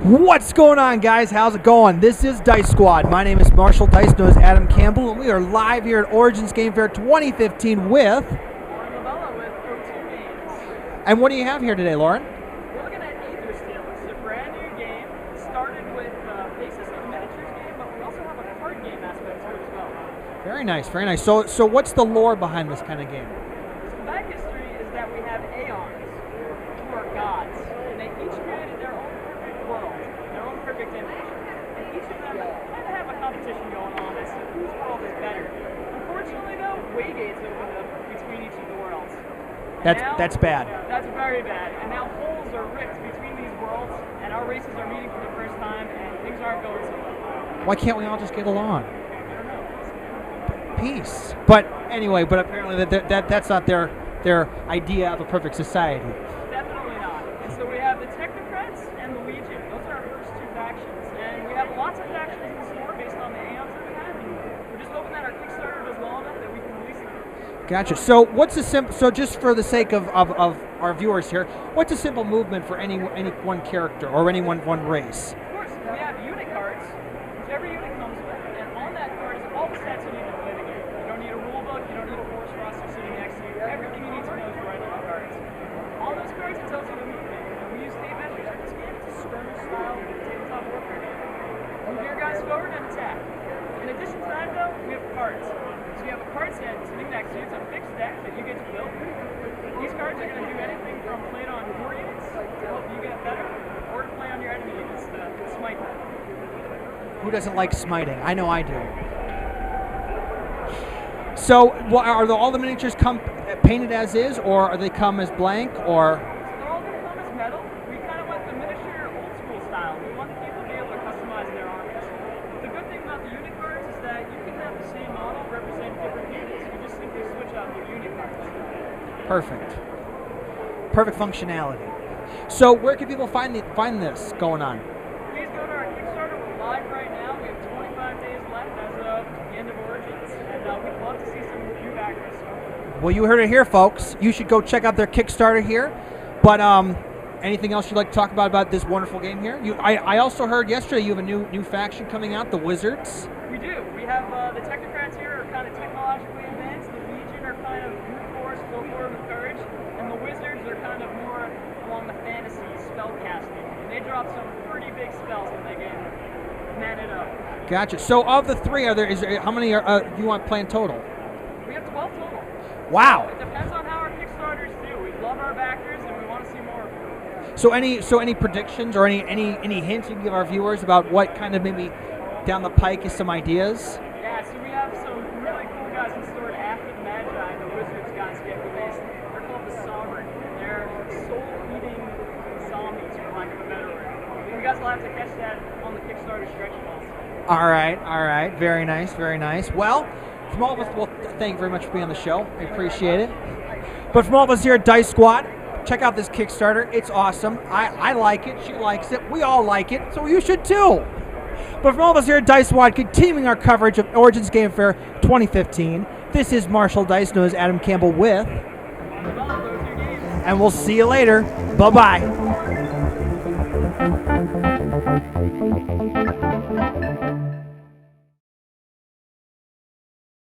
What's going on, guys? How's it going? This is Dice Squad. My name is Marshall Dice, known as Adam Campbell, and we are live here at Origins Game Fair 2015 with... Lauren with O2 Games. And what do you have here today, Lauren? We're looking at Aethersteel. It's a brand new game. It started with the basis of a miniatures game, but we also have a card game aspect to it as well. Very nice, very nice. So what's the lore behind this kind of game? So the back history is that we have Aeons, who are gods, and they each created their own perfect world, their own perfect image. And each of them kind of have a competition going on as to whose world is better. Unfortunately, though, waygates opened up between each of the worlds. That's bad. That's very bad. And now holes are ripped between these worlds, and our races are meeting for the first time, and things aren't going so well. Why can't we all just get along? I don't know. Peace. But anyway, apparently that's not their idea of a perfect society. Definitely not. And so we have the Technocrats and the Legion. Those are our first two factions. And we have lots of factions in store based on the Aeons that we have. And we're just hoping that our Kickstarter does well enough that we can release it. Gotcha. So what's a simple? So just for the sake of our viewers here, what's a simple movement for any one character or any one race? Of course, we have unit cards, whichever unit comes with, and on that card is all the stats you need to play the game. You don't need a rule book, you don't need a force roster sitting next to you. Everything you need to know is right on the cards. On those cards, it tells you the movement. And we use tape measures in this game. It's a skirmish style tabletop warfare game. Move your guys forward and attack. In addition to that, though, we have cards. So you have a card set sitting next to you. It's a fixed deck that you get to build. These cards are going to do anything from play it on your units to help you get better, or to play on your enemy units to smite them. Who doesn't like smiting? I know I do. So, are all the miniatures come painted as is, or are they come as blank, or? So they're all going to come as metal. We kind of went the miniature old school style. We want people to be able to customize their armies. The good thing about the unit cards is that you can have the same model represent different units. You just simply switch out your unit cards. Perfect. Perfect functionality. So, where can people find this going on? Please go to our Kickstarter. We're live right now. We have 25 days left as of the end of Origins, and we'd love to see some new backers. Well, you heard it here, folks. You should go check out their Kickstarter here. But anything else you'd like to talk about this wonderful game here? I also heard yesterday you have a new faction coming out, the Wizards. We do. We have the Technocrats here are kind of technologically advanced. The Legion are kind of brute force, go forward with courage, and the Wizards are kind of more along the fantasy spell casting. And they drop some pretty big spells when they get maned up. Gotcha. So, of the three, how many do you want playing total? We have 12 total. Wow. It depends on how our Kickstarters do. We love our backers, and we want to see more of them. So any predictions or any hints you can give our viewers about what kind of maybe down the pike is some ideas? Yeah, so we have some really cool guys in store after the Magi, the Wizards guys get released. They're called the Sovereign. They're soul-eating zombies, for lack of a better word. You guys will have to catch that on the Kickstarter stretch goals. All right. Very nice, very nice. Well, from all of us, well, thank you very much for being on the show. I appreciate it. But from all of us here at Dice Squad, check out this Kickstarter. It's awesome. I like it. She likes it. We all like it. So you should too. But from all of us here at Dice Squad, continuing our coverage of Origins Game Fair 2015, this is Marshall Dice, known as Adam Campbell with... Those are games. And we'll see you later. Bye-bye.